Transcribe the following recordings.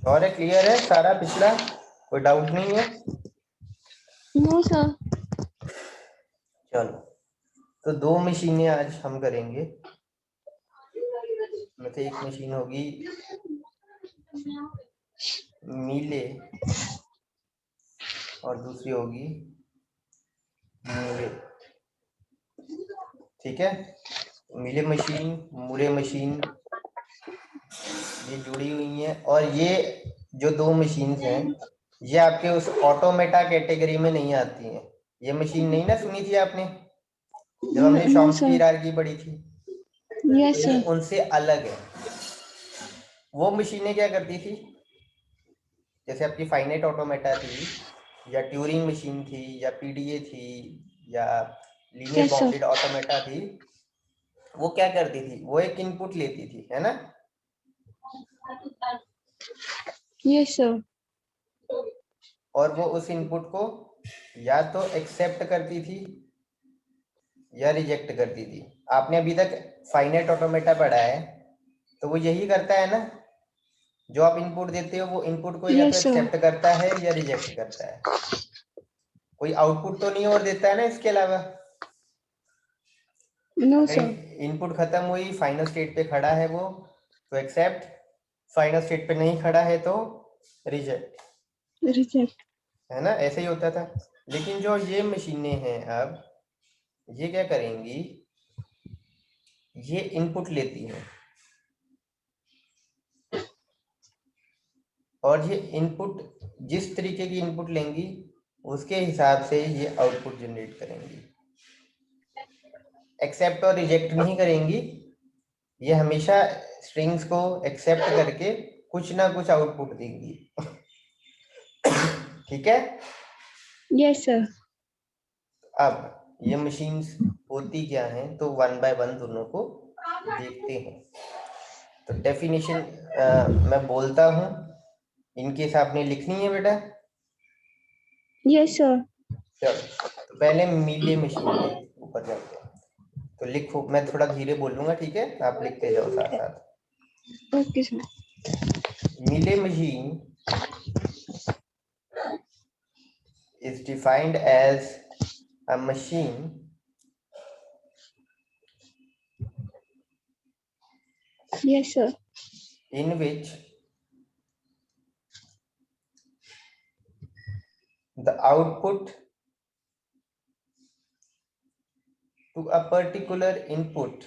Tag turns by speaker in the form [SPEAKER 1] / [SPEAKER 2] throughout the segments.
[SPEAKER 1] और है, क्लियर है सारा पिछला, कोई डाउट नहीं है?
[SPEAKER 2] No sir.
[SPEAKER 1] चलो, तो दो मशीनें आज हम करेंगे। मतलब एक मशीन होगी मीले और दूसरी होगी मूरे। ठीक है, मीले मशीन, मूरे मशीन, ये जुड़ी हुई हैं। और ये जो दो मशीन्स हैं ये आपके उस ऑटोमेटा कैटेगरी में नहीं आती हैं। ये मशीन नहीं ना सुनी थी आपने जब हमने
[SPEAKER 2] नो
[SPEAKER 1] चॉम्स्की
[SPEAKER 2] सर।
[SPEAKER 1] हायरार्की पढ़ी थी?
[SPEAKER 2] यस
[SPEAKER 1] ये
[SPEAKER 2] सर।
[SPEAKER 1] उनसे अलग है। वो मशीनें क्या करती थी, जैसे आपकी फाइनाइट ऑटोमेटा थी, या ट्यूरिंग मशीन थी, या पीडीए थी, या linear
[SPEAKER 2] yes sir.
[SPEAKER 1] Bounded automata थी, वो क्या करती थी, वो एक इनपुट लेती थी, है ना?
[SPEAKER 2] Yes sir.
[SPEAKER 1] और वो उस इनपुट को या तो एक्सेप्ट करती थी या रिजेक्ट करती थी। आपने अभी तक फाइनाइट ऑटोमेटा पढ़ा है, तो वो यही करता है ना, जो आप इनपुट देते हो वो इनपुट को या तो
[SPEAKER 2] यस सर।
[SPEAKER 1] एक्सेप्ट करता है या रिजेक्ट करता है। कोई आउटपुट तो नहीं और देता है ना इसके अलावा?
[SPEAKER 2] नो
[SPEAKER 1] अगर
[SPEAKER 2] सर।
[SPEAKER 1] इनपुट खत्म हुई, फाइनल स्टेट पे खड़ा है वो, तो एक्सेप्ट, फाइनल स्टेट पे नहीं खड़ा है तो रिजेक्ट,
[SPEAKER 2] रिजेक्ट।
[SPEAKER 1] है ना? ऐसे ही होता था। लेकिन जो ये मशीनें हैं अब, ये क्या करेंगी, ये इनपुट लेती हैं और ये इनपुट जिस तरीके की इनपुट लेंगी उसके हिसाब से ये आउटपुट जनरेट करेंगी। एक्सेप्ट और रिजेक्ट नहीं करेंगी, ये हमेशा स्ट्रिंग्स को एक्सेप्ट करके कुछ ना कुछ आउटपुट देंगी। ठीक है।
[SPEAKER 2] Yes sir.
[SPEAKER 1] अब ये मशीन्स होती क्या हैं, तो वन बाय वन दोनों को देखते हैं। तो डेफिनेशन मैं बोलता हूँ, इनके हिसाब आपने लिखनी है बेटा।
[SPEAKER 2] Yes sir.
[SPEAKER 1] चलो, तो पहले मीले मशीन के ऊपर जाते हैं। तो लिखो, मैं थोड़ा धीरे बोलूंगा, ठीक है? आप लिखते जाओ साथ साथ।
[SPEAKER 2] Okay sir.
[SPEAKER 1] Mealy machine is defined as a machine
[SPEAKER 2] yes sir.
[SPEAKER 1] in which the output to a particular input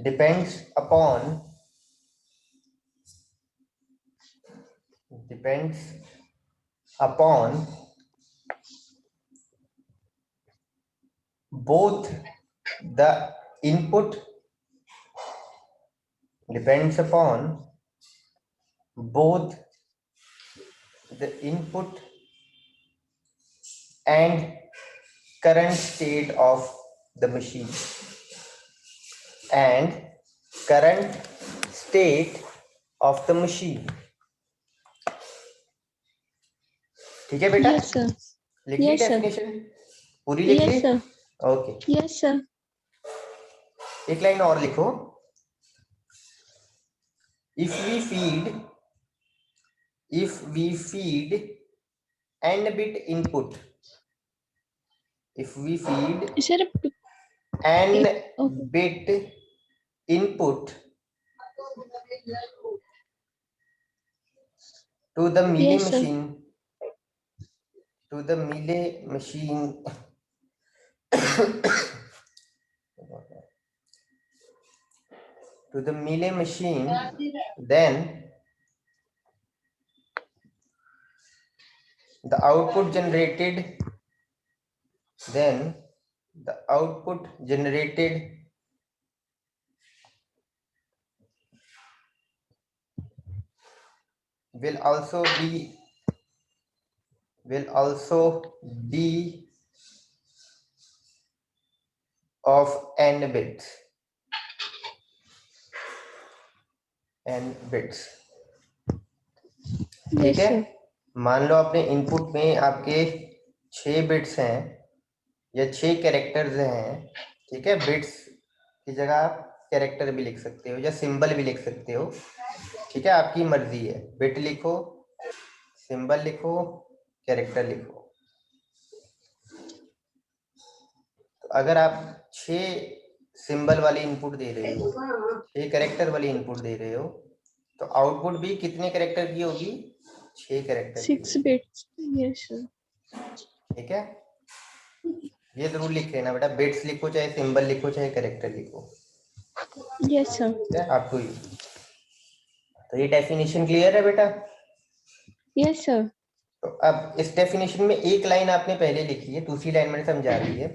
[SPEAKER 1] depends upon both the input depends upon both the input and current state of the machine and current state of the machine. ठीक है बेटा?
[SPEAKER 2] Yes sir.
[SPEAKER 1] लिख ली
[SPEAKER 2] yes sir.
[SPEAKER 1] Definition? पूरी लिख ली?
[SPEAKER 2] Yes sir.
[SPEAKER 1] Okay,
[SPEAKER 2] yes sir.
[SPEAKER 1] एक line और लिखो। if we feed n bit input, if we feed
[SPEAKER 2] sir
[SPEAKER 1] n
[SPEAKER 2] okay.
[SPEAKER 1] bit input to the Mealy
[SPEAKER 2] yes sir.
[SPEAKER 1] machine, to the Mealy machine to the Mealy machine, then the output generated will also be of n bits. ठीक
[SPEAKER 2] yes
[SPEAKER 1] है,
[SPEAKER 2] sir.
[SPEAKER 1] मान लो आपने input में आपके 6 bits हैं, या 6 characters हैं, ठीक है, बिट्स की जगह आप कैरेक्टर भी लिख सकते हो या सिंबल भी लिख सकते हो, ठीक है, आपकी मर्जी है, बिट लिखो, सिंबल लिखो, कैरेक्टर लिखो। तो अगर आप 6 सिंबल वाली इनपुट दे रहे हो, 6 कैरेक्टर वाली इनपुट दे रहे हो, तो आउटपुट भी कितने कैरेक्टर की होगी? 6 कैरेक्टर की
[SPEAKER 2] 6
[SPEAKER 1] होगी,
[SPEAKER 2] bits. Yes, sir.
[SPEAKER 1] ठीक है। ये जरूर लिख लेना बेटा, बिट्स लिखो चाहे सिंबल लिखो चाहे कैरेक्टर लिखो,
[SPEAKER 2] Yes, sir.
[SPEAKER 1] ठीक है, आपको ही। तो ये डेफिनेशन क्लियर है बेटा?
[SPEAKER 2] Yes, sir.
[SPEAKER 1] तो अब इस डेफिनेशन में एक लाइन आपने पहले लिखी है, दूसरी लाइन मैंने समझा दी है।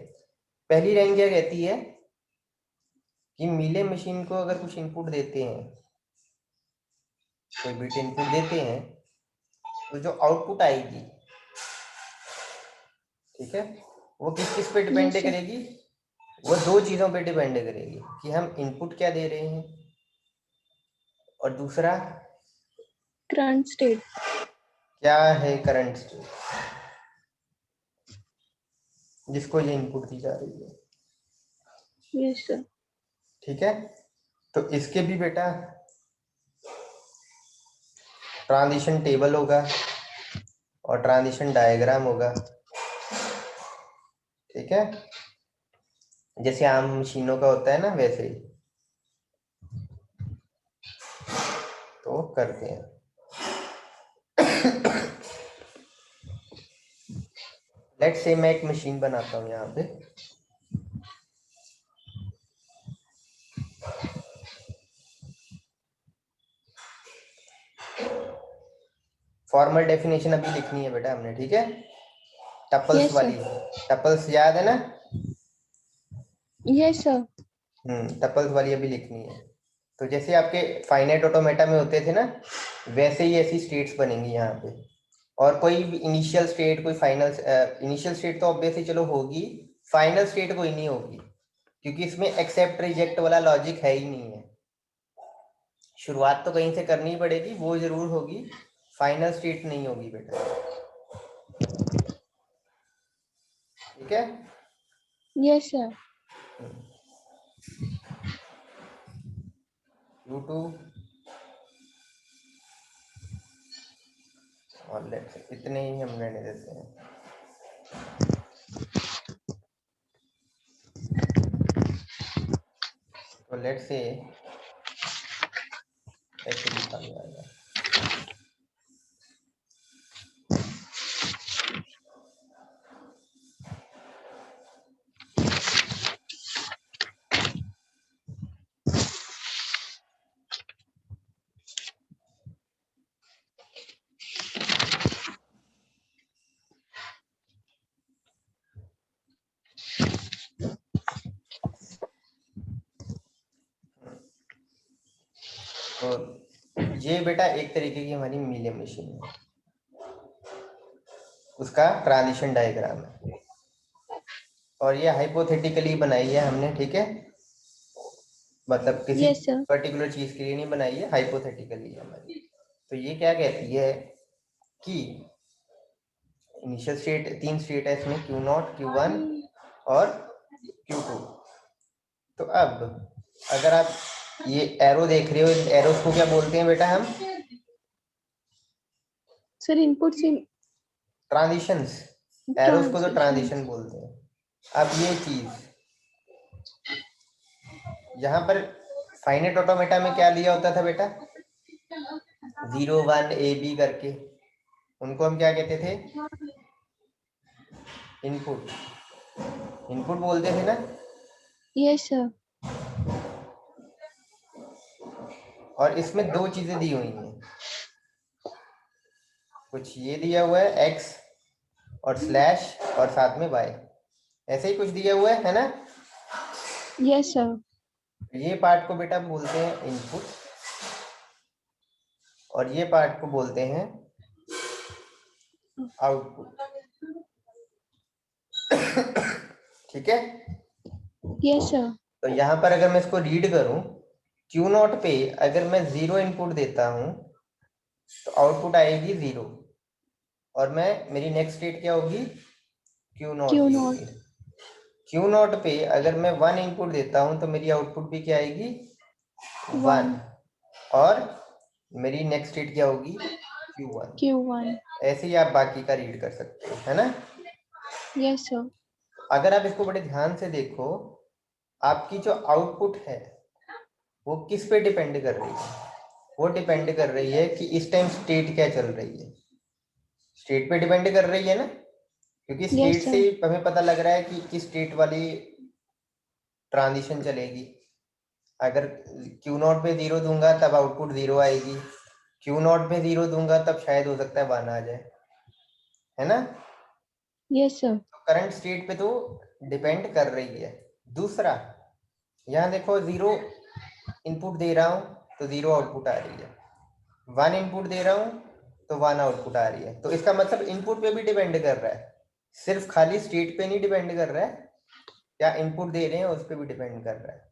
[SPEAKER 1] पहली लाइन क्या कहती है कि मीले मशीन को अगर कुछ इनपुट देते हैं, कोई बिट इनपुट देते हैं, तो जो आउटपुट आएगी, ठीक है, वो किस किस पे डिपेंड
[SPEAKER 2] Yes, sir.
[SPEAKER 1] करेगी? वो दो चीजों पे डिपेंड करेगी कि हम इनपुट क्या दे रहे हैं, और दूसरा
[SPEAKER 2] Current state.
[SPEAKER 1] क्या है करंट स्टेट जिसको ये इनपुट दी जा रही है,
[SPEAKER 2] Yes, sir.
[SPEAKER 1] ठीक है। तो इसके भी बेटा ट्रांजिशन टेबल होगा और ट्रांजिशन डायग्राम होगा, ठीक है, जैसे आम मशीनों का होता है ना, वैसे ही। तो करते हैं। लेट्स से मैं एक मशीन बनाता हूं यहाँ पे, फॉर्मल डेफिनेशन अभी लिखनी है बेटा हमने, ठीक है, टपल्स
[SPEAKER 2] Yes,
[SPEAKER 1] वाली।
[SPEAKER 2] sir.
[SPEAKER 1] टपल्स याद है ना?
[SPEAKER 2] Yes, sir.
[SPEAKER 1] टपल्स वाली अभी लिखनी है। तो जैसे आपके फाइनाइट ऑटोमेटा में होते थे ना, वैसे ही ऐसी स्टेट्स बनेंगी यहाँ पे। और कोई इनिशियल स्टेट, कोई फाइनल, इनिशियल स्टेट तो ऑब्वियसली चलो होगी, फाइनल स्टेट कोई नहीं होगी, क्योंकि इसमें एक्सेप्ट रिजेक्ट वाला लॉजिक है ही नहीं है। शुरुआत तो कहीं से करनी पड़ेगी, वो जरूर होगी, फाइनल स्टेट नहीं होगी बेटा, ठीक है।
[SPEAKER 2] Yes, sir.
[SPEAKER 1] यूट्यूब और लेट्स इतने ही हम रहने देते हैं। तो लेट्स से ऐसे लिखा जाएगा, तो ये बेटा एक तरीके की हमारी मीलियम मशीन है, उसका ट्रांजिशन डायग्राम है, और ये हाइपोथेटिकली बनाई है हमने, ठीक है, मतलब किसी
[SPEAKER 2] Yes, sir.
[SPEAKER 1] पर्टिकुलर चीज के लिए नहीं बनाई है, हाइपोथेटिकली है हमारी। तो ये क्या कहती है कि इनिशियल स्टेट, 3 स्टेट है इसमें, Q0, Q1 और Q2। तो अब अगर आप ये एरो देख रहे हो, इन एरोस को क्या बोलते हैं बेटा हम?
[SPEAKER 2] Sir, inputs in
[SPEAKER 1] transitions. Arrows को तो ट्रांजिशन
[SPEAKER 2] transitions.
[SPEAKER 1] बोलते हैं। अब ये चीज यहाँ पर फाइनेट ऑटोमेटा में क्या लिया होता था बेटा? 0 1 A B करके, उनको हम क्या कहते थे? इनपुट। इनपुट बोलते थे ना।
[SPEAKER 2] Yes, sir.
[SPEAKER 1] और इसमें दो चीजें दी हुई हैं, कुछ ये दिया हुआ है x और स्लैश और साथ में y, ऐसे ही कुछ दिया हुआ है ना।
[SPEAKER 2] Yes, sir.
[SPEAKER 1] ये पार्ट को बेटा बोलते हैं इनपुट, और ये पार्ट को बोलते हैं आउटपुट, ठीक है।
[SPEAKER 2] Yes, sir.
[SPEAKER 1] तो यहाँ पर अगर मैं इसको रीड करूं, Q0 पे अगर मैं 0 इनपुट देता हूं तो आउटपुट आएगी 0, और मैं, मेरी नेक्स्ट स्टेट क्या होगी? Q0 की
[SPEAKER 2] Q0.
[SPEAKER 1] होगी, क्यू नॉट पे अगर मैं 1 इनपुट देता हूं तो मेरी आउटपुट भी क्या आएगी 1, और मेरी नेक्स्ट स्टेट क्या होगी Q1।
[SPEAKER 2] Q1.
[SPEAKER 1] ऐसे ही आप बाकी का रीड कर सकते हो, है ना।
[SPEAKER 2] Yes, sir.
[SPEAKER 1] अगर आप इसको बड़े ध्यान से देखो, आपकी जो आउटपुट है वो किस पे डिपेंड कर रही है, वो डिपेंड कर रही है कि इस टाइम स्टेट क्या चल रही है। स्टेट पे डिपेंड कर रही है ना, क्योंकि स्टेट
[SPEAKER 2] Yes,
[SPEAKER 1] से
[SPEAKER 2] sir.
[SPEAKER 1] हमें पता लग रहा है कि किस स्टेट वाली ट्रांजिशन चलेगी। अगर Q नॉट पे 0 दूंगा तब आउटपुट 0 आएगी, Q नॉट पे 0 दूंगा तब शायद हो सकता है 1 आ जाए, है ना।
[SPEAKER 2] Yes, sir.
[SPEAKER 1] तो करंट स्टेट पे तो डिपेंड कर रही है। दूसरा, यहाँ देखो 0 इनपुट दे रहा हूँ तो 0 आउटपुट आ रही है, 1 इनपुट दे रहा हूँ तो 1 आउटपुट आ रही है। तो इसका मतलब इनपुट पे भी डिपेंड कर रहा है, सिर्फ खाली स्टेट पे नहीं डिपेंड कर रहा है, क्या इनपुट दे रहे हैं उस पर भी डिपेंड कर रहा है।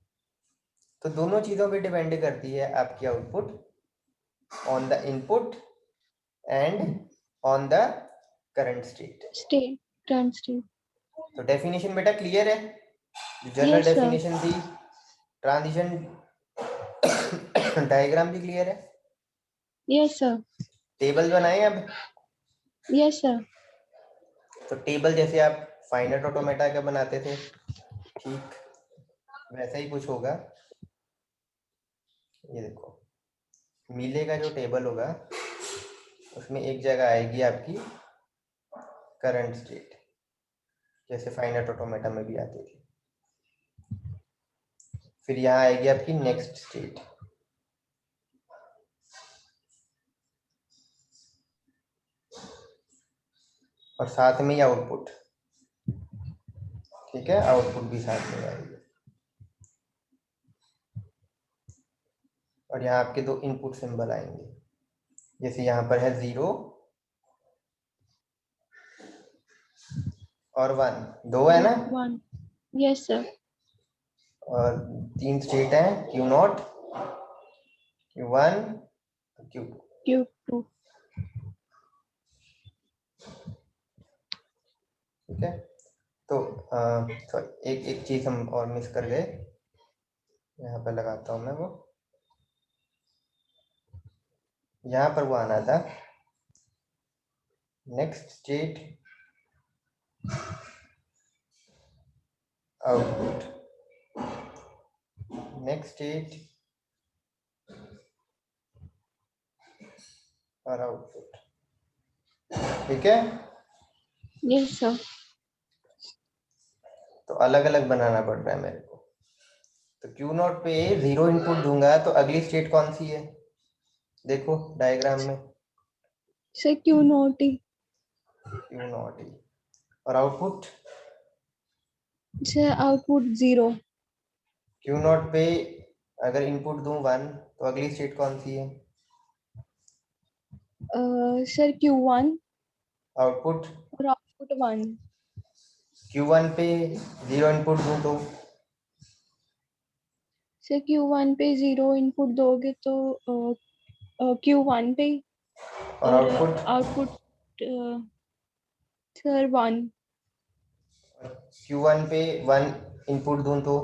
[SPEAKER 1] तो दोनों चीजों पे डिपेंड करती है आपकी output, on the input and on the current state.
[SPEAKER 2] State. Current state.
[SPEAKER 1] तो डेफिनेशन बेटा क्लियर है, जनरल
[SPEAKER 2] Yes, sir.
[SPEAKER 1] डेफिनेशन थी, ट्रांजिशन डायग्राम भी क्लियर है।
[SPEAKER 2] Yes, sir.
[SPEAKER 1] टेबल बनाए अब।
[SPEAKER 2] Yes, sir.
[SPEAKER 1] तो टेबल जैसे आप फाइनाइट ऑटोमेटा का बनाते थे, ठीक वैसा ही कुछ होगा। ये देखो, मीले का जो टेबल होगा उसमें एक जगह आएगी आपकी करंट स्टेट, जैसे फाइनाइट ऑटोमेटा में भी आती थी। फिर यहाँ आएगी आपकी नेक्स्ट स्टेट, और साथ में ही आउटपुट, ठीक है, आउटपुट भी साथ में आएगी। और यहाँ आपके दो इनपुट सिंबल आएंगे, जैसे यहाँ पर है 0 और 1, दो है ना,
[SPEAKER 2] 1. Yes, sir.
[SPEAKER 1] और 3 स्टेट है Q not, Q1, Q2।
[SPEAKER 2] Q2.
[SPEAKER 1] ठीक है। तो सॉरी, एक चीज हम और मिस कर गए, यहाँ पर लगाता हूँ मैं वो, यहाँ पर वो आना था next state output, next state और आउटपुट, ठीक है।
[SPEAKER 2] Yes, sir.
[SPEAKER 1] तो अलग अलग बनाना पड़ रहा है मेरे को। तो Q नॉट पे 0 इनपुट दूंगा तो अगली स्टेट कौन सी है, देखो डायग्राम में,
[SPEAKER 2] Sir, Q naught.
[SPEAKER 1] Q naught ही, और output
[SPEAKER 2] Sir, output 0.
[SPEAKER 1] Q naught पे अगर इनपुट दूं 1 तो अगली स्टेट कौन सी है,
[SPEAKER 2] Sir, Q1
[SPEAKER 1] आउटपुट
[SPEAKER 2] और output 1.
[SPEAKER 1] Q1 पे 0 इनपुट दूं तो
[SPEAKER 2] Sir, Q1 पे 0 input दोगे तो Q1 पे,
[SPEAKER 1] और
[SPEAKER 2] और
[SPEAKER 1] आउटपुट
[SPEAKER 2] output sir 1.
[SPEAKER 1] Q1 पे 1 इनपुट दूं तो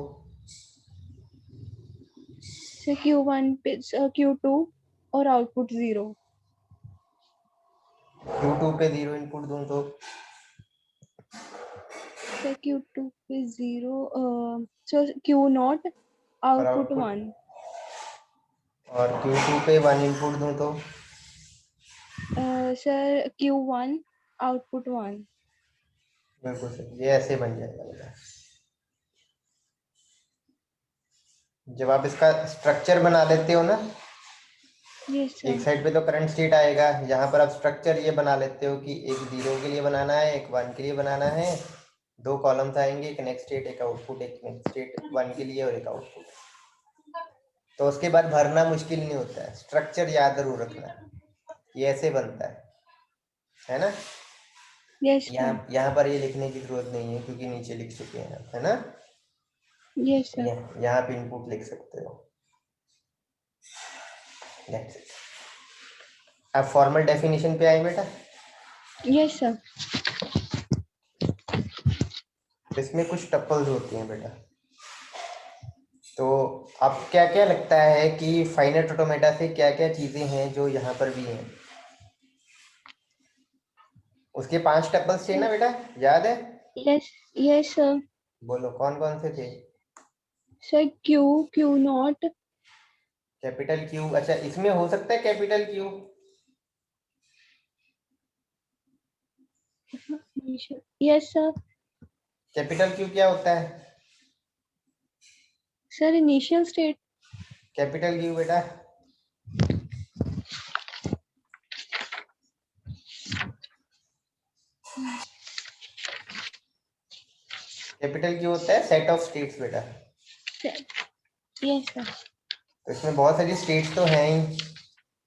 [SPEAKER 2] Sir, Q1 पे Q2 और output 0.
[SPEAKER 1] Q2 पे 0 इनपुट दूं तो
[SPEAKER 2] Sir, Q2 पे 0. So Q naught
[SPEAKER 1] और
[SPEAKER 2] output
[SPEAKER 1] आउटपुट,
[SPEAKER 2] 1.
[SPEAKER 1] और Q2 पे 1 इनपुट दूं तो
[SPEAKER 2] Sir, Q1 output 1.
[SPEAKER 1] बिल्कुल सही, ये ऐसे बन जाएगा बेटा। जब आप इसका स्ट्रक्चर बना लेते हो ना,
[SPEAKER 2] Yes, sir.
[SPEAKER 1] एक साइड पे तो करंट स्टेट आएगा, यहाँ पर आप स्ट्रक्चर ये बना लेते हो कि एक 0 के लिए बनाना है, एक 1 के लिए बनाना है, दो कॉलम्स आएंगे, एक नेक्स्ट स्टेट, एक आउटपुट, एक नेक्स्ट स्टेट 1 के लिए और एक आउटपुट। तो उसके बाद भरना मुश्किल नहीं होता है, स्ट्रक्चर याद जरूर रखना, ये ऐसे बनता है ना।
[SPEAKER 2] Yes, sir.
[SPEAKER 1] यहाँ पर ये लिखने की जरूरत नहीं है क्योंकि नीचे लिख चुके हैं आप, है ना।
[SPEAKER 2] Yes, sir.
[SPEAKER 1] यहाँ पे इनपुट लिख सकते हो। That's it. अब फॉर्मल डेफिनेशन पे आए बेटा।
[SPEAKER 2] Yes, sir.
[SPEAKER 1] इसमें कुछ टपल्स होती हैं बेटा। तो आप क्या क्या लगता है कि फाइनाइट ऑटोमेटा से क्या क्या चीजें हैं जो यहाँ पर भी हैं? उसके 5 टपल्स थे ना बेटा, याद है?
[SPEAKER 2] Yes yes sir.
[SPEAKER 1] बोलो कौन कौन से थे?
[SPEAKER 2] Sir Q, Q not.
[SPEAKER 1] Capital Q, अच्छा इसमें हो सकता है capital Q?
[SPEAKER 2] Yes sir.
[SPEAKER 1] Capital Q क्या होता है?
[SPEAKER 2] Sir initial state.
[SPEAKER 1] Capital Q बेटा, कैपिटल क्यू होता है सेट ऑफ स्टेट्स बेटा।
[SPEAKER 2] Yes sir.
[SPEAKER 1] तो इसमें बहुत सारी स्टेट्स तो हैं ही,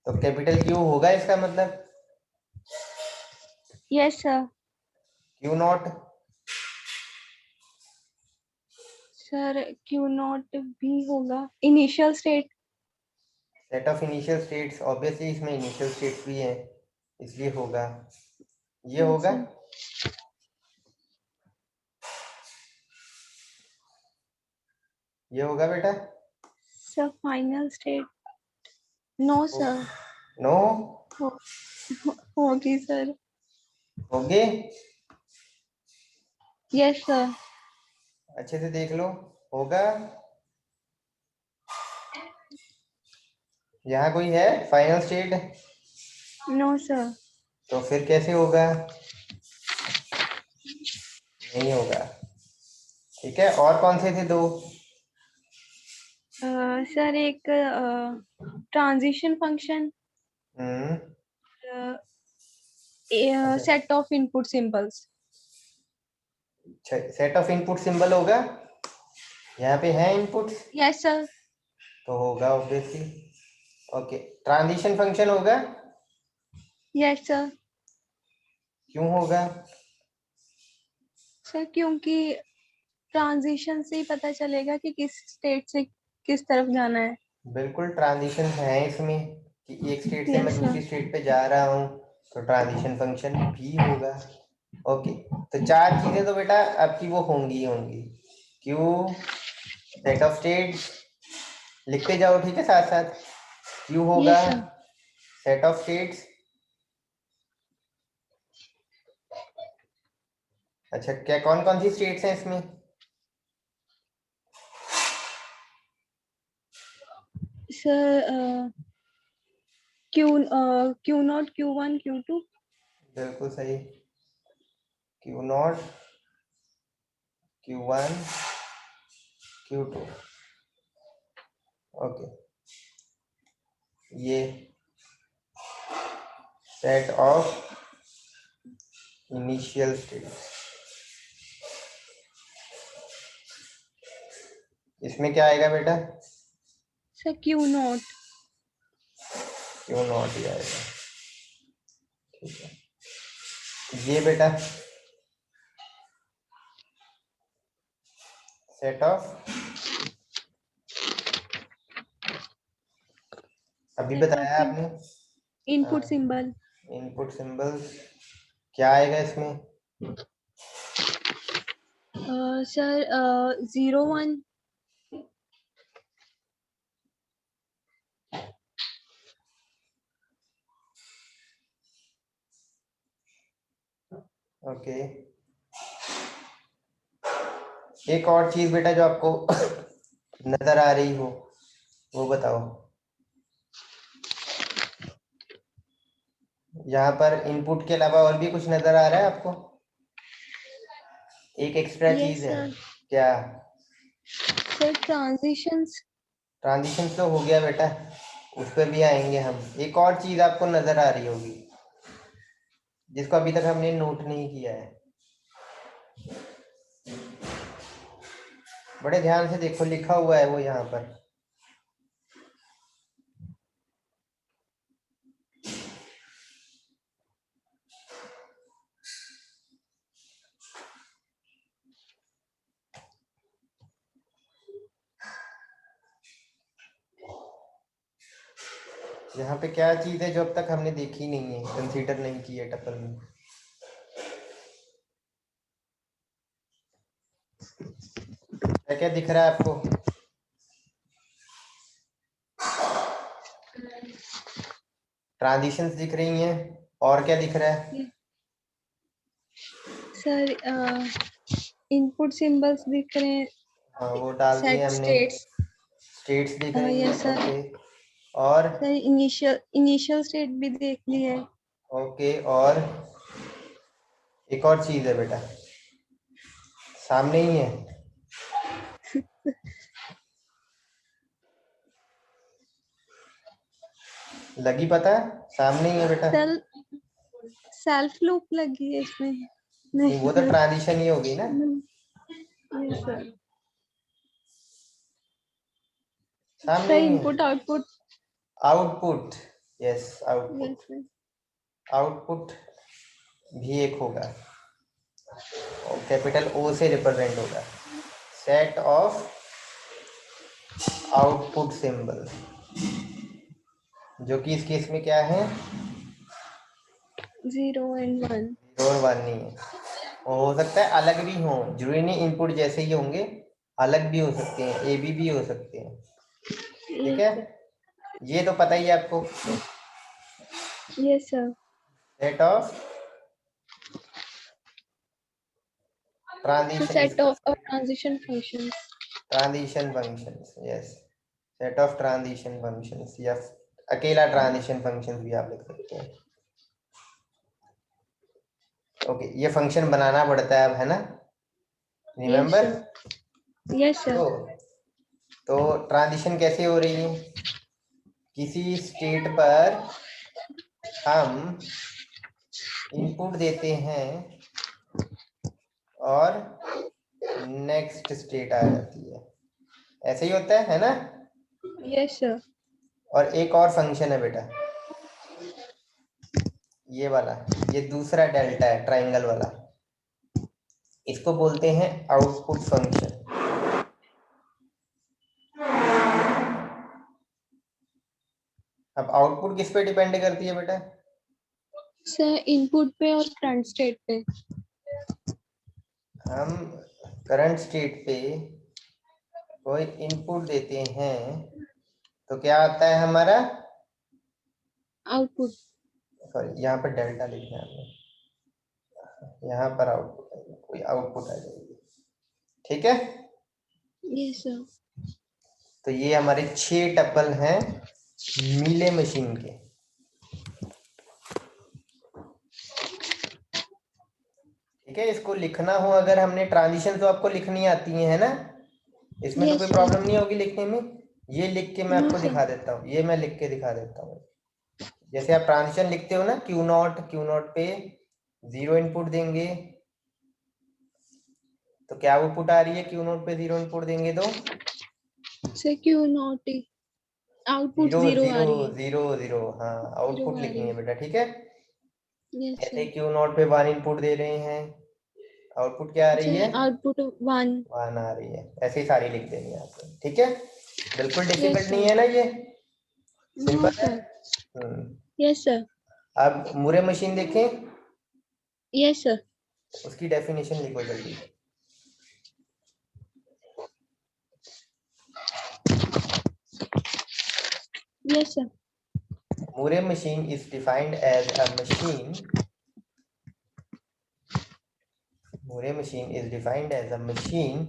[SPEAKER 1] तो कैपिटल क्यू होगा इसका मतलब।
[SPEAKER 2] Yes sir.
[SPEAKER 1] Q not,
[SPEAKER 2] sir Q not भी होगा initial state.
[SPEAKER 1] Set of initial states, obviously इसमें इनिशियल स्टेट्स भी हैं, इसलिए होगा, ये
[SPEAKER 2] यस
[SPEAKER 1] होगा।
[SPEAKER 2] सर।
[SPEAKER 1] ये होगा बेटा।
[SPEAKER 2] Sir final state. No sir.
[SPEAKER 1] No,
[SPEAKER 2] होगी सर।
[SPEAKER 1] होगे,
[SPEAKER 2] यस सर।
[SPEAKER 1] अच्छे से देख लो, होगा। यहाँ कोई है फाइनल स्टेट?
[SPEAKER 2] No sir.
[SPEAKER 1] तो फिर कैसे होगा? नहीं होगा। ठीक है, और कौन से थे 2?
[SPEAKER 2] सर एक ट्रांजिशन फंक्शन,
[SPEAKER 1] हम्म, अच्छा,
[SPEAKER 2] set of input symbols.
[SPEAKER 1] Set of input symbol होगा, यहाँ पे है इनपुट्स,
[SPEAKER 2] यस सर।
[SPEAKER 1] तो होगा ऑब्वियसली। ओके, ट्रांजिशन फंक्शन होगा।
[SPEAKER 2] Yes sir.
[SPEAKER 1] क्यों होगा?
[SPEAKER 2] सर क्योंकि ट्रांजिशन से ही पता चलेगा कि किस स्टेट से किस तरफ जाना है।
[SPEAKER 1] बिल्कुल, ट्रांजिशन है इसमें कि एक स्टेट से मैं
[SPEAKER 2] यस सर।
[SPEAKER 1] दूसरी स्टेट पे जा रहा हूँ, तो ट्रांजिशन फंक्शन भी होगा। ओके, तो 4 चीजें तो बेटा आपकी वो होंगी ही होंगी। क्यू, सेट ऑफ स्टेट्स, लिखते जाओ ठीक है साथ साथ। क्यू होगा,
[SPEAKER 2] yes sir.
[SPEAKER 1] Set of states, अच्छा क्या कौन कौन सी स्टेट्स हैं इसमें?
[SPEAKER 2] Sir Q, Q not, Q one, Q two.
[SPEAKER 1] बिल्कुल सही, Q not, Q one, Q two. Okay, ये सेट ऑफ इनिशियल स्टेट्स, इसमें क्या आएगा बेटा?
[SPEAKER 2] Sir Q not.
[SPEAKER 1] Q not ही आएगा, ठीक है। ये बेटा सेट ऑफ, अभी
[SPEAKER 2] सेट
[SPEAKER 1] बताया
[SPEAKER 2] ऑफ
[SPEAKER 1] आपने।
[SPEAKER 2] इनपुट
[SPEAKER 1] हाँ,
[SPEAKER 2] सिंबल।
[SPEAKER 1] इनपुट सिंबल्स, क्या आएगा इसमें?
[SPEAKER 2] सर 01।
[SPEAKER 1] ओके, एक और चीज बेटा जो आपको नजर आ रही हो वो बताओ। यहाँ पर इनपुट के अलावा और भी कुछ नजर आ रहा है आपको? एक एक्स्ट्रा चीज
[SPEAKER 2] यस
[SPEAKER 1] है,
[SPEAKER 2] सर।
[SPEAKER 1] क्या?
[SPEAKER 2] Sir transitions.
[SPEAKER 1] ट्रांजिशन तो हो गया बेटा, उस पर भी आएंगे हम। एक और चीज आपको नजर आ रही होगी जिसको अभी तक हमने नोट नहीं किया है, बड़े ध्यान से देखो, लिखा हुआ है वो यहाँ पर। यहाँ पे क्या चीज है जो अब तक हमने देखी नहीं है, कंसीडर नहीं की है टपल में? क्या क्या दिख रहा है आपको? ट्रांजिशंस दिख रही हैं, और क्या दिख रहा है?
[SPEAKER 2] सर इनपुट सिंबल्स दिख रहे हैं,
[SPEAKER 1] हाँ, वो डाल दिए
[SPEAKER 2] सेट
[SPEAKER 1] हमने।
[SPEAKER 2] स्टेट्स।
[SPEAKER 1] स्टेट्स दिख रही हैं,
[SPEAKER 2] यस सर।
[SPEAKER 1] ओके। और
[SPEAKER 2] सर इनिशियल स्टेट भी देख ली है।
[SPEAKER 1] ओके, और एक और चीज है बेटा, सामने ही है, लगी पता है, सामने ही है बेटा।
[SPEAKER 2] सर सेल्फ लूप लगी है इसमें।
[SPEAKER 1] नहीं, वो तो ट्रांजिशन ही होगी ना।
[SPEAKER 2] Yes sir.
[SPEAKER 1] सामने
[SPEAKER 2] सर
[SPEAKER 1] ही है।
[SPEAKER 2] Input output.
[SPEAKER 1] Output, yes
[SPEAKER 2] yes
[SPEAKER 1] output.
[SPEAKER 2] Sir.
[SPEAKER 1] Output भी एक होगा, और कैपिटल ओ से रिप्रेजेंट होगा। सेट ऑफ आउटपुट सिंबल, जो कि इस केस में क्या है,
[SPEAKER 2] 0 and 1।
[SPEAKER 1] 0 और 1 नहीं है। वो हो सकता है अलग भी हो, जरूरी नहीं इनपुट जैसे ही होंगे, अलग भी हो सकते हैं, ए बी भी हो सकते हैं। ठीक है,
[SPEAKER 2] यस सर।
[SPEAKER 1] ये तो पता ही है आपको।
[SPEAKER 2] Yes sir.
[SPEAKER 1] Set of transition,
[SPEAKER 2] set of transition functions.
[SPEAKER 1] Transition functions, yes, set of transition functions, या अकेला ट्रांजिशन फंक्शन भी आप लिख सकते हैं। ओके, ये फंक्शन बनाना पड़ता है अब, है ना,
[SPEAKER 2] yes
[SPEAKER 1] remember?
[SPEAKER 2] Sir. Yes sir.
[SPEAKER 1] तो ट्रांजिशन कैसे हो रही है, किसी स्टेट पर हम इनपुट देते हैं और नेक्स्ट स्टेट आ जाती है, ऐसे ही होता है ना।
[SPEAKER 2] Yes sir.
[SPEAKER 1] और एक और फंक्शन है बेटा, ये वाला, ये दूसरा डेल्टा है ट्राइंगल वाला, इसको बोलते हैं आउटपुट फंक्शन। अब आउटपुट किस पे डिपेंड करती है बेटा?
[SPEAKER 2] सर इनपुट पे और करंट स्टेट पे।
[SPEAKER 1] हम करंट स्टेट पे कोई इनपुट देते हैं तो क्या आता है हमारा,
[SPEAKER 2] आउटपुट।
[SPEAKER 1] सॉरी यहाँ पर डेल्टा लिखना है हमें, यहाँ पर आउटपुट आएगी, कोई आउटपुट आ जाएगी। ठीक है,
[SPEAKER 2] यस सर।
[SPEAKER 1] तो ये हमारे 6 टपल हैं मीले मशीन के। ठीक है, इसको लिखना हो अगर हमने, ट्रांजिशन तो आपको लिखनी आती है ना, इसमें तो कोई
[SPEAKER 2] यस सर।
[SPEAKER 1] प्रॉब्लम नहीं होगी लिखने में। ये लिख के मैं
[SPEAKER 2] नो
[SPEAKER 1] आपको
[SPEAKER 2] सर।
[SPEAKER 1] दिखा देता हूँ, ये मैं लिख के दिखा देता हूँ। जैसे आप ट्रांजिशन लिखते हो ना, Q0 पे 0 इनपुट देंगे तो क्या आउटपुट आ रही है, Q0 पे 0 इनपुट देंगे तो
[SPEAKER 2] sir Q naught output
[SPEAKER 1] 0
[SPEAKER 2] zero आ
[SPEAKER 1] 0
[SPEAKER 2] रही है।
[SPEAKER 1] 0 0, हाँ
[SPEAKER 2] जीरो
[SPEAKER 1] आउटपुट
[SPEAKER 2] आ
[SPEAKER 1] लिखनी
[SPEAKER 2] रही
[SPEAKER 1] है
[SPEAKER 2] है।
[SPEAKER 1] बेटा। ठीक है,
[SPEAKER 2] यस
[SPEAKER 1] ऐसे
[SPEAKER 2] सर।
[SPEAKER 1] Q0 पे 1 इनपुट दे रहे हैं, आउटपुट क्या आ रही है,
[SPEAKER 2] सर आउटपुट 1।
[SPEAKER 1] 1 आ रही है, ऐसे ही सारी लिख देनी है आपको। ठीक है, बिल्कुल
[SPEAKER 2] यस
[SPEAKER 1] डिफिकल्ट नहीं
[SPEAKER 2] सर।
[SPEAKER 1] है ना ये,
[SPEAKER 2] नो
[SPEAKER 1] सिंपल है।
[SPEAKER 2] सर। Yes sir.
[SPEAKER 1] अब मुरे मशीन देखें,
[SPEAKER 2] यस सर।
[SPEAKER 1] उसकी डेफिनेशन लिखो जल्दी।
[SPEAKER 2] Yes sir.
[SPEAKER 1] Moore machine is defined as a machine. Moore machine is defined as a machine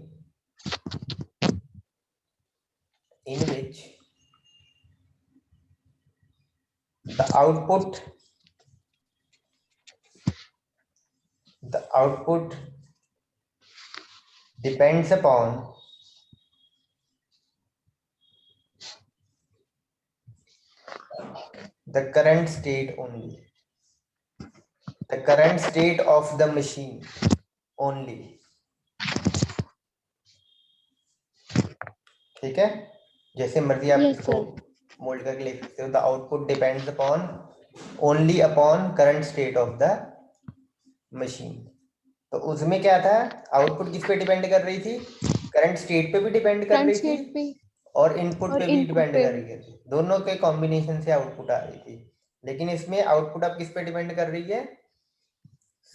[SPEAKER 1] in which the output depends upon the current state only. The current state of the machine only. ठीक है, जैसे मर्जी आप
[SPEAKER 2] yes
[SPEAKER 1] इसको
[SPEAKER 2] sir.
[SPEAKER 1] Mould करके लिख सकते हो। The output depends upon, only upon current state of the machine. तो उसमें क्या था, आउटपुट किस पे डिपेंड कर रही थी, करंट स्टेट पे भी डिपेंड कर
[SPEAKER 2] फ्रंट
[SPEAKER 1] रही थी
[SPEAKER 2] स्टेट पे
[SPEAKER 1] और इनपुट
[SPEAKER 2] और
[SPEAKER 1] पे भी
[SPEAKER 2] इनपुट
[SPEAKER 1] डिपेंड
[SPEAKER 2] पे
[SPEAKER 1] कर
[SPEAKER 2] भी।
[SPEAKER 1] रही थी, दोनों के कॉम्बिनेशन से आउटपुट आ रही थी। लेकिन इसमें आउटपुट अब किस पे डिपेंड कर रही है,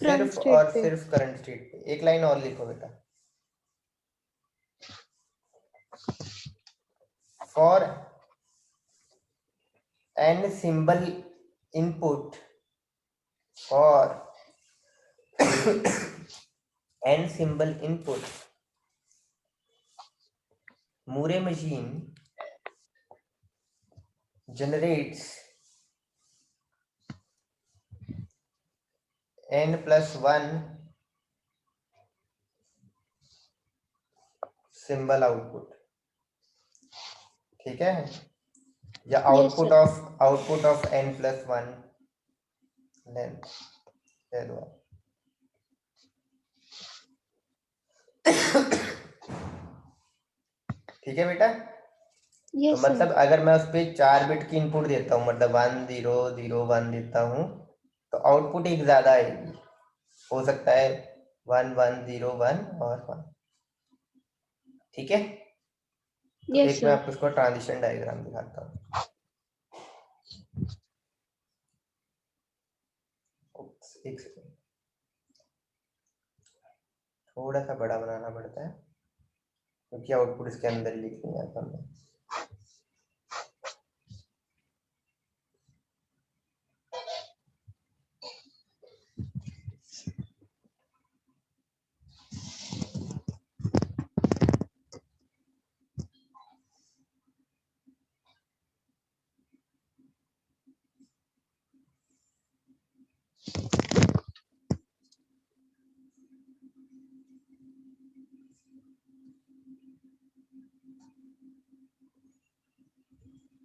[SPEAKER 2] फ्रंट
[SPEAKER 1] सिर्फ
[SPEAKER 2] स्टेट
[SPEAKER 1] और
[SPEAKER 2] पे।
[SPEAKER 1] सिर्फ करंट स्टेट पे। एक लाइन और लिखो बेटा, for n symbol input for n symbol input, Moore machine generates n+1 symbol output. ठीक है, या आउटपुट ऑफ n+1 लेंथ दे दो। ठीक है बेटा। तो मतलब अगर मैं उस पर 4 बिट की इनपुट देता हूँ, मतलब 1 0 0 1 देता हूँ, तो आउटपुट एक ज्यादा आएगी, हो सकता है 1 1 0 1 और 1। ठीक है, तो एक मैं आपको इसको ट्रांजिशन डायग्राम दिखाता हूँ। एक सेकंड, थोड़ा सा बड़ा बनाना पड़ता है क्योंकि आउटपुट इसके अंदर ही लिख नहीं आता हमें।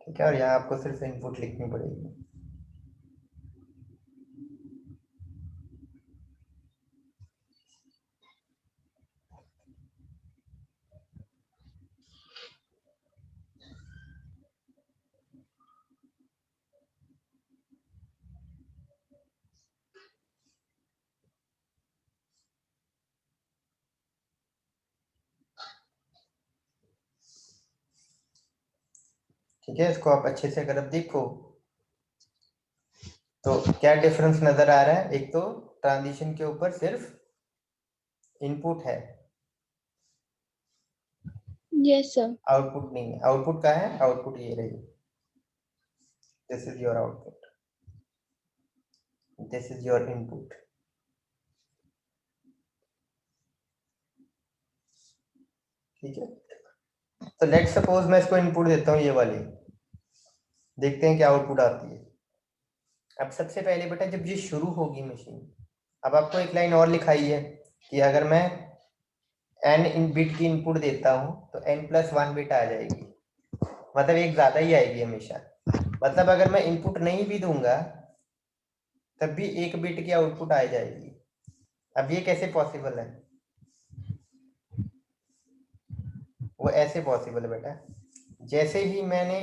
[SPEAKER 1] ठीक है, और यहाँ आपको सिर्फ इनपुट लिखनी पड़ेगी। ठीक है, इसको आप अच्छे से अगर आप देखो तो क्या डिफरेंस नजर आ रहा है। एक तो ट्रांजिशन के ऊपर सिर्फ इनपुट है,
[SPEAKER 2] यस सर,
[SPEAKER 1] आउटपुट नहीं है। आउटपुट का है, आउटपुट ये रही, this is your output, this is your input. ठीक है, तो लेट सपोज मैं इसको इनपुट देता हूँ ये वाली, देखते हैं क्या आउटपुट आती है। अब सबसे पहले बेटा जब ये शुरू होगी मशीन, अब आपको एक लाइन और लिखाई है कि अगर मैं n इन बिट की इनपुट देता हूं तो n+1 बिट आ जाएगी, मतलब एक ज्यादा ही आएगी हमेशा। मतलब अगर मैं इनपुट नहीं भी दूंगा तब भी एक बिट की आउटपुट आ जाएगी। अब ये कैसे पॉसिबल है? वो ऐसे पॉसिबल है बेटा, जैसे ही मैंने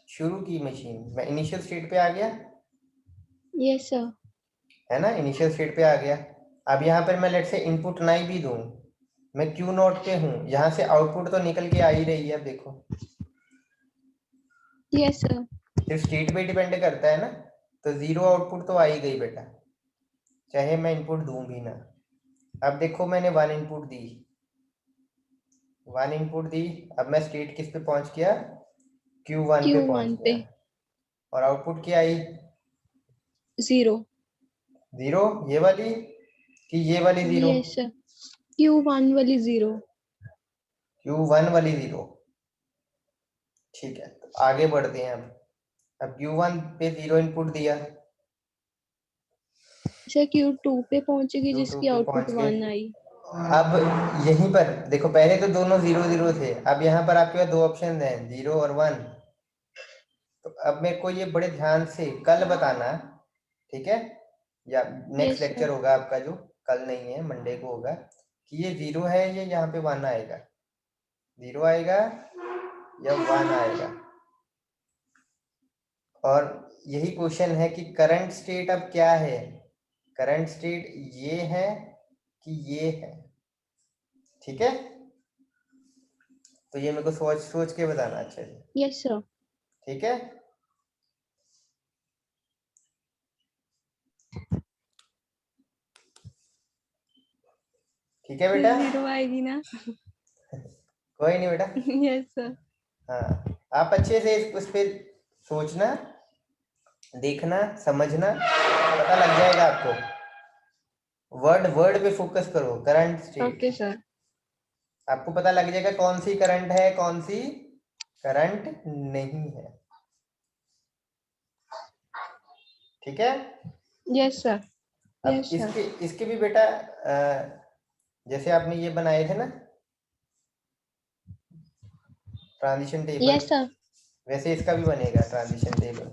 [SPEAKER 1] शुरू की मशीन, मैं इनिशियल स्टेट पे आ गया,
[SPEAKER 2] यस सर,
[SPEAKER 1] है ना, इनिशियल स्टेट पे आ गया। अब यहाँ पर मैं लेट से इनपुट नहीं भी दूं, मैं क्यू नोट पे हूँ, यहाँ से आउटपुट तो निकल के आ ही रही है। अब देखो,
[SPEAKER 2] यस सर,
[SPEAKER 1] सिर्फ स्टेट पे डिपेंड करता है ना, तो 0 आउटपुट तो आ ही गई बेटा, चाहे मैं इनपुट दूं भी ना। अब देखो मैंने 1 इनपुट दी, 1 इनपुट दी, अब मैं स्टेट किस पे पहुंच गया, Q1 पे पहुंच
[SPEAKER 2] Q1
[SPEAKER 1] गया,
[SPEAKER 2] पे
[SPEAKER 1] और आउटपुट क्या आई,
[SPEAKER 2] 0।
[SPEAKER 1] 0, ये वाली कि ये वाली 0?
[SPEAKER 2] यस सर, Q1 वाली 0।
[SPEAKER 1] Q1 वाली 0। ठीक है, तो आगे बढ़ते हैं। अब Q1 पे 0 इनपुट दिया,
[SPEAKER 2] सर Q2 पे पहुंचेगी
[SPEAKER 1] Q2
[SPEAKER 2] जिसकी
[SPEAKER 1] पे
[SPEAKER 2] आउटपुट
[SPEAKER 1] पहुंच गए।
[SPEAKER 2] 1 आई।
[SPEAKER 1] अब यहीं पर देखो, पहले तो दोनों 0 0 थे, अब यहाँ पर आपके पास दो ऑप्शन हैं, 0 और 1। तो अब मेरे को ये बड़े ध्यान से कल बताना, ठीक है, या नेक्स्ट
[SPEAKER 2] यस
[SPEAKER 1] लेक्चर
[SPEAKER 2] सर,
[SPEAKER 1] होगा आपका, जो कल नहीं है मंडे को होगा, कि ये 0 है, ये यहाँ पे 1 आएगा, 0 आएगा या 1 आएगा। और यही क्वेश्चन है कि करंट स्टेट अब क्या है, करंट स्टेट ये है कि ये है। ठीक है, तो ये मेरे को सोच सोच के बताना अच्छे से।
[SPEAKER 2] यस सर,
[SPEAKER 1] ठीक है, ठीक है बेटा,
[SPEAKER 2] 0 आएगी ना?
[SPEAKER 1] कोई नहीं बेटा।
[SPEAKER 2] यस सर,
[SPEAKER 1] हाँ, आप अच्छे से उस पे सोचना, देखना, समझना, पता लग जाएगा आपको। वर्ड वर्ड पे फोकस करो, करंट स्टेट।
[SPEAKER 2] Okay sir.
[SPEAKER 1] आपको पता लग जाएगा कौन सी करंट है, कौन सी करंट नहीं है। ठीक है।
[SPEAKER 2] Yes sir.
[SPEAKER 1] अब
[SPEAKER 2] यस सर।
[SPEAKER 1] इसके भी बेटा जैसे आपने ये बनाए थे ना ट्रांजिशन टेबल,
[SPEAKER 2] यस सर।
[SPEAKER 1] वैसे इसका भी बनेगा ट्रांजिशन टेबल,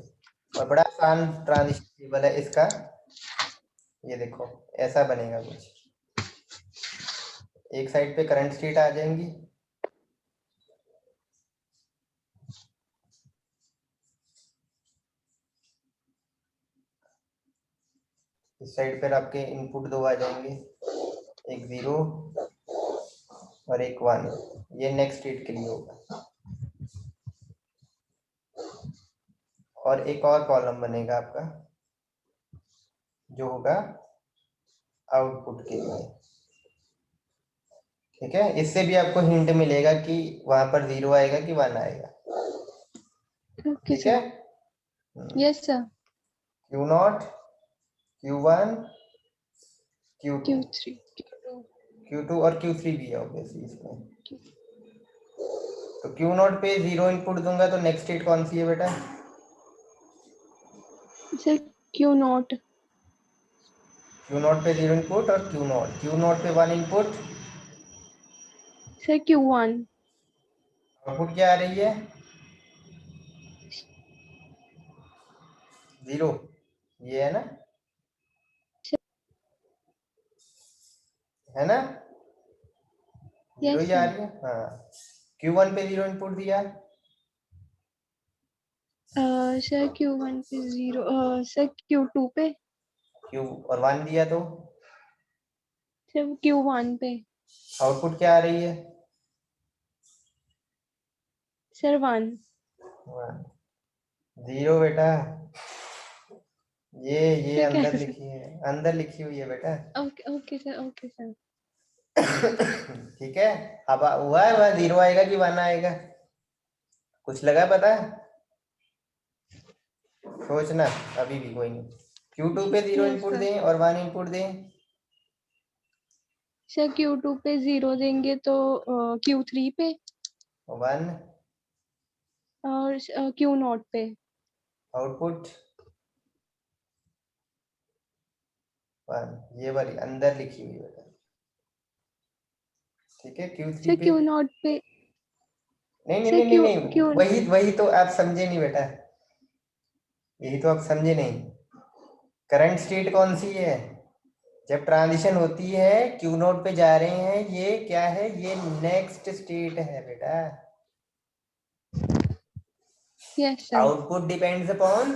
[SPEAKER 1] और बड़ा आसान ट्रांजिशन टेबल है इसका। ये देखो ऐसा बनेगा कुछ, एक साइड पे करंट स्टेट आ जाएंगी, इस साइड पर आपके इनपुट दो आ जाएंगे, एक 0 और एक 1। ये नेक्स्ट स्टेट के लिए होगा। और एक और कॉलम बनेगा आपका जो होगा आउटपुट के लिए। ठीक है, इससे भी आपको हिंट मिलेगा कि वहां पर 0 आएगा कि 1 आएगा।
[SPEAKER 2] ओके
[SPEAKER 1] ठीक है।
[SPEAKER 2] Sir. Yes sir.
[SPEAKER 1] Q0, Q1, Q2,
[SPEAKER 2] Q3
[SPEAKER 1] Q2 और Q3 भी है ऑब्वियसली इसमें। तो Q0 पे 0 इनपुट दूंगा तो नेक्स्ट स्टेट कौन सी है बेटा?
[SPEAKER 2] Sir Q0।
[SPEAKER 1] Q0 पे 0 इनपुट और Q0 पे 1 इनपुट।
[SPEAKER 2] Sir Q1।
[SPEAKER 1] आउटपुट क्या आ रही है? 0। ये है ना, है ना, 0
[SPEAKER 2] यस
[SPEAKER 1] ही आ
[SPEAKER 2] सर।
[SPEAKER 1] रही है। हाँ, Q1 पे 0 इनपुट दिया,
[SPEAKER 2] सर Q1 पे 0, सर Q2 पे।
[SPEAKER 1] Q और 1 दिया तो
[SPEAKER 2] सर Q1 पे।
[SPEAKER 1] आउटपुट क्या आ रही है?
[SPEAKER 2] सर 1।
[SPEAKER 1] 1। 0 बेटा, ये
[SPEAKER 2] सर
[SPEAKER 1] अंदर
[SPEAKER 2] कैसे?
[SPEAKER 1] लिखी है, अंदर लिखी हुई है बेटा।
[SPEAKER 2] Okay okay sir. Okay sir.
[SPEAKER 1] ठीक है। अब हुआ है वह 0 आएगा कि 1 आएगा, कुछ लगा पता? सोचना, अभी भी कोई नहीं। Q2 पे 0
[SPEAKER 2] यस
[SPEAKER 1] इनपुट
[SPEAKER 2] सर।
[SPEAKER 1] दें और 1 इनपुट दें।
[SPEAKER 2] सर Q2 पे 0 देंगे तो Q3 पे
[SPEAKER 1] 1
[SPEAKER 2] और Q0 पे।
[SPEAKER 1] आउटपुट 1, ये वाली अंदर लिखी हुई है। ठीक है, Q3
[SPEAKER 2] सर
[SPEAKER 1] पे
[SPEAKER 2] Q0 पे।
[SPEAKER 1] नहीं नहीं
[SPEAKER 2] सर
[SPEAKER 1] नहीं नहीं
[SPEAKER 2] Q
[SPEAKER 1] नहीं,
[SPEAKER 2] Q
[SPEAKER 1] वही तो आप समझे नहीं बेटा, यही तो आप समझे नहीं। करंट स्टेट कौन सी है? जब ट्रांजिशन होती है Q0 पे जा रहे हैं, ये क्या है? ये नेक्स्ट स्टेट है बेटा।
[SPEAKER 2] Yes sir.
[SPEAKER 1] Output depends upon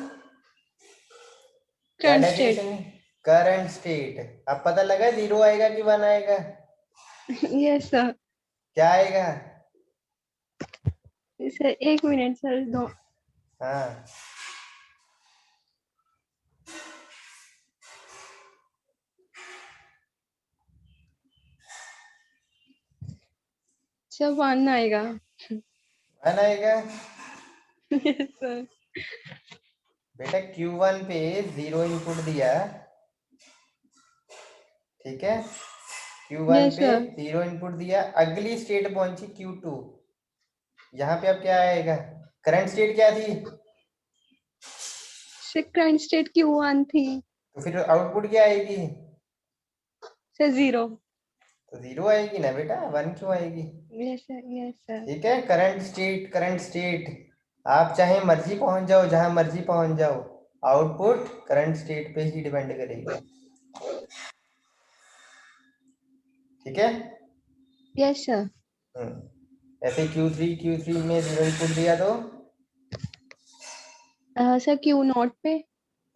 [SPEAKER 1] क्या
[SPEAKER 2] करंट स्टेट।
[SPEAKER 1] डेफिनेशन है? Current state. अब पता लगा 0 आएगा कि 1 आएगा?
[SPEAKER 2] Yes sir.
[SPEAKER 1] क्या आएगा?
[SPEAKER 2] सर 1 मिनट सर दो।
[SPEAKER 1] हाँ,
[SPEAKER 2] सर 1 आएगा।
[SPEAKER 1] 1 आएगा
[SPEAKER 2] यस सर।
[SPEAKER 1] बेटा। Q1 पे 0 इनपुट दिया, ठीक है, Q1
[SPEAKER 2] यस
[SPEAKER 1] पे
[SPEAKER 2] सर।
[SPEAKER 1] 0 इनपुट दिया, अगली स्टेट पहुंची Q2। यहाँ पे अब क्या आएगा? करंट स्टेट क्या थी?
[SPEAKER 2] सर करंट स्टेट Q1 थी।
[SPEAKER 1] तो फिर आउटपुट क्या आएगी?
[SPEAKER 2] सर 0।
[SPEAKER 1] तो 0 आएगी ना बेटा, 1 क्यों आएगी?
[SPEAKER 2] Yes sir. Yes sir.
[SPEAKER 1] ठीक है, करंट स्टेट, करंट स्टेट। आप चाहे मर्जी पहुंच जाओ, जहां मर्जी पहुंच जाओ, आउटपुट करंट स्टेट पे ही डिपेंड करेगी। ठीक है।
[SPEAKER 2] Yes sir.
[SPEAKER 1] ऐसे Q3 में 0 इनपुट दिया तो
[SPEAKER 2] सर Q0 पे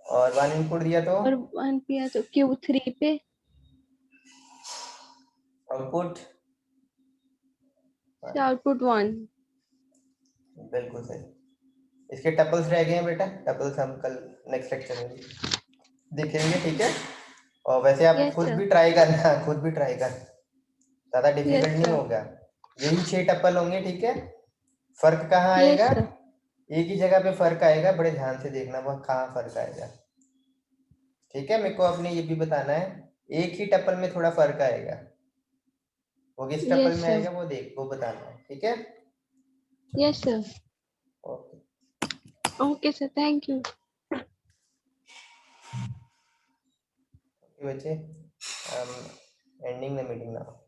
[SPEAKER 1] और 1 इनपुट दिया तो
[SPEAKER 2] और 1 पे तो Q3 पे।
[SPEAKER 1] Output
[SPEAKER 2] sir output 1।
[SPEAKER 1] बिल्कुल सही। इसके टपल्स रह गए हैं बेटा, टपल्स हम कल नेक्स्ट लेक्चर में भी देखेंगे। ठीक है, और वैसे आप
[SPEAKER 2] यस
[SPEAKER 1] खुद
[SPEAKER 2] सर।
[SPEAKER 1] भी ट्राई करना, खुद भी ट्राई कर, ज्यादा डिफिकल्ट
[SPEAKER 2] यस
[SPEAKER 1] नहीं
[SPEAKER 2] सर।
[SPEAKER 1] होगा। यही 6 टप्पल होंगे। ठीक है, फर्क कहाँ
[SPEAKER 2] यस
[SPEAKER 1] आएगा?
[SPEAKER 2] सर।
[SPEAKER 1] एक ही जगह पे फर्क आएगा, बड़े ध्यान से देखना वह कहाँ फर्क आएगा। ठीक है, मेरे को अपने ये भी बताना है, एक ही टपल में थोड़ा फर्क आएगा, वो किस टपल
[SPEAKER 2] यस
[SPEAKER 1] में
[SPEAKER 2] सर।
[SPEAKER 1] आएगा वो बताना है। ठीक है,
[SPEAKER 2] yes sir.
[SPEAKER 1] Okay.
[SPEAKER 2] Okay sir, thank you.
[SPEAKER 1] बच्चे, ending the meeting now.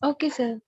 [SPEAKER 2] Okay sir.